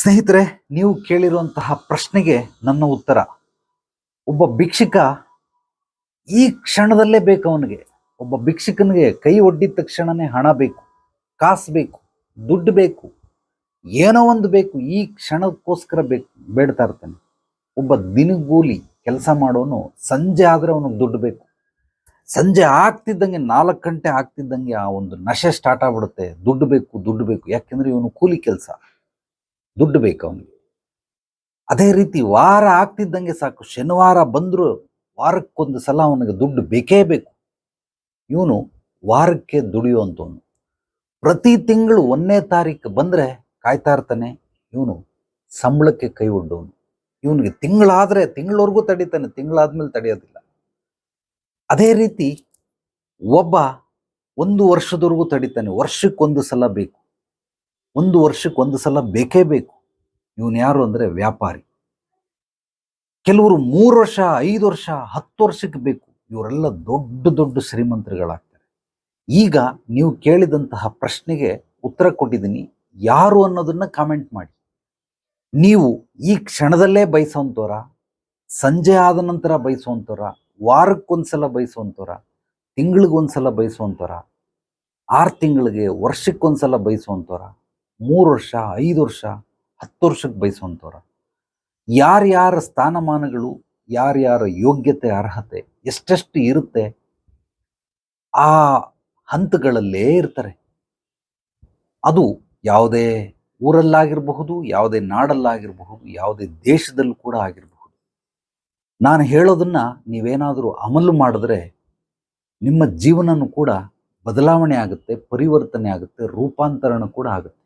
ಸ್ನೇಹಿತರೆ, ನೀವು ಕೇಳಿರುವಂತಹ ಪ್ರಶ್ನೆಗೆ ನನ್ನ ಉತ್ತರ: ಒಬ್ಬ ಭಿಕ್ಷುಕ ಈ ಕ್ಷಣದಲ್ಲೇ ಬೇಕು ಅವನಿಗೆ. ಒಬ್ಬ ಭಿಕ್ಷುಕನಿಗೆ ಕೈ ಒಡ್ಡಿದ ತಕ್ಷಣನೇ ಹಣ ಬೇಕು, ಕಾಸು ಬೇಕು, ದುಡ್ಡು ಬೇಕು, ಏನೋ ಒಂದು ಬೇಕು, ಈ ಕ್ಷಣಕ್ಕೋಸ್ಕರ ಬೇಡ್ತಾ ಇರ್ತಾನೆ. ಒಬ್ಬ ದಿನಗೂಲಿ ಕೆಲಸ ಮಾಡೋನು ಸಂಜೆ ಆದರೆ ಅವನಿಗೆ ದುಡ್ಡು ಬೇಕು. ಸಂಜೆ ಆಗ್ತಿದ್ದಂಗೆ 4 ಗಂಟೆ ಆಗ್ತಿದ್ದಂಗೆ ಆ ಒಂದು ನಶೆ ಸ್ಟಾರ್ಟ್ ಆಗ್ಬಿಡುತ್ತೆ. ದುಡ್ಡು ಬೇಕು, ದುಡ್ಡು ಬೇಕು. ಯಾಕೆಂದ್ರೆ ಇವನು ಕೂಲಿ ಕೆಲಸ, ದುಡ್ಡು ಬೇಕು ಅವನಿಗೆ. ಅದೇ ರೀತಿ ವಾರ ಆಗ್ತಿದ್ದಂಗೆ ಸಾಕು, ಶನಿವಾರ ಬಂದರೂ ವಾರಕ್ಕೊಂದು ಸಲ ಅವನಿಗೆ ದುಡ್ಡು ಬೇಕೇ ಬೇಕು. ಇವನು ವಾರಕ್ಕೆ ದುಡಿಯುವಂಥವನು. ಪ್ರತಿ ತಿಂಗಳು 1ನೇ ತಾರೀಕು ಬಂದರೆ ಕಾಯ್ತಾ ಇರ್ತಾನೆ. ಇವನು ಸಂಬಳಕ್ಕೆ ಕೈ ಒಡ್ಡವನು. ಇವನಿಗೆ ತಿಂಗಳಾದರೆ ತಿಂಗಳವರೆಗೂ ತಡೀತಾನೆ, ತಿಂಗಳಾದ್ಮೇಲೆ ತಡೆಯೋದಿಲ್ಲ. ಅದೇ ರೀತಿ ಒಬ್ಬ 1 ವರ್ಷದವರೆಗೂ ತಡೀತಾನೆ. ವರ್ಷಕ್ಕೊಂದು ಸಲ ಬೇಕು, 1 ವರ್ಷಕ್ಕೊಂದು ಸಲ ಬೇಕೇ ಬೇಕು. ಇವನು ಯಾರು ಅಂದರೆ ವ್ಯಾಪಾರಿ. ಕೆಲವರು 3 ವರ್ಷ, 5 ವರ್ಷ, 10 ವರ್ಷಕ್ಕೆ ಬೇಕು. ಇವರೆಲ್ಲ ದೊಡ್ಡ ದೊಡ್ಡ ಶ್ರೀಮಂತರುಗಳಾಗ್ತಾರೆ. ಈಗ ನೀವು ಕೇಳಿದಂತಹ ಪ್ರಶ್ನೆಗೆ ಉತ್ತರ ಕೊಟ್ಟಿದ್ದೀನಿ. ಯಾರು ಅನ್ನೋದನ್ನ ಕಾಮೆಂಟ್ ಮಾಡಿ. ನೀವು ಈ ಕ್ಷಣದಲ್ಲೇ ಬಯಸೋಂಥವ್ರ, ಸಂಜೆ ಆದ ನಂತರ ಬಯಸುವಂಥವ್ರ, ವಾರಕ್ಕೊಂದ್ಸಲ ಬಯಸುವಂಥವ್ರ, ತಿಂಗಳಿಗೊಂದ್ಸಲ ಬಯಸುವಂಥವ್ರ, 6 ತಿಂಗಳಿಗೆ, ವರ್ಷಕ್ಕೊಂದ್ಸಲ ಬಯಸುವಂಥವ್ರ, 3 ವರ್ಷ, 5 ವರ್ಷ, 10 ವರ್ಷಕ್ಕೆ ಬಯಸುವಂಥವ್ರ? ಯಾರ್ಯಾರ ಸ್ಥಾನಮಾನಗಳು, ಯಾರ್ಯಾರ ಯೋಗ್ಯತೆ, ಅರ್ಹತೆ ಎಷ್ಟೆಷ್ಟು ಇರುತ್ತೆ ಆ ಹಂತಗಳಲ್ಲೇ ಇರ್ತಾರೆ. ಅದು ಯಾವುದೇ ಊರಲ್ಲಾಗಿರಬಹುದು, ಯಾವುದೇ ನಾಡಲ್ಲಾಗಿರಬಹುದು, ಯಾವುದೇ ದೇಶದಲ್ಲೂ ಕೂಡ ಆಗಿರಬಹುದು. ನಾನು ಹೇಳೋದನ್ನ ನೀವೇನಾದರೂ ಅಮಲು ಮಾಡಿದ್ರೆ ನಿಮ್ಮ ಜೀವನನೂ ಕೂಡ ಬದಲಾವಣೆ ಆಗುತ್ತೆ, ಪರಿವರ್ತನೆ ಆಗುತ್ತೆ, ರೂಪಾಂತರಣ ಕೂಡ ಆಗುತ್ತೆ.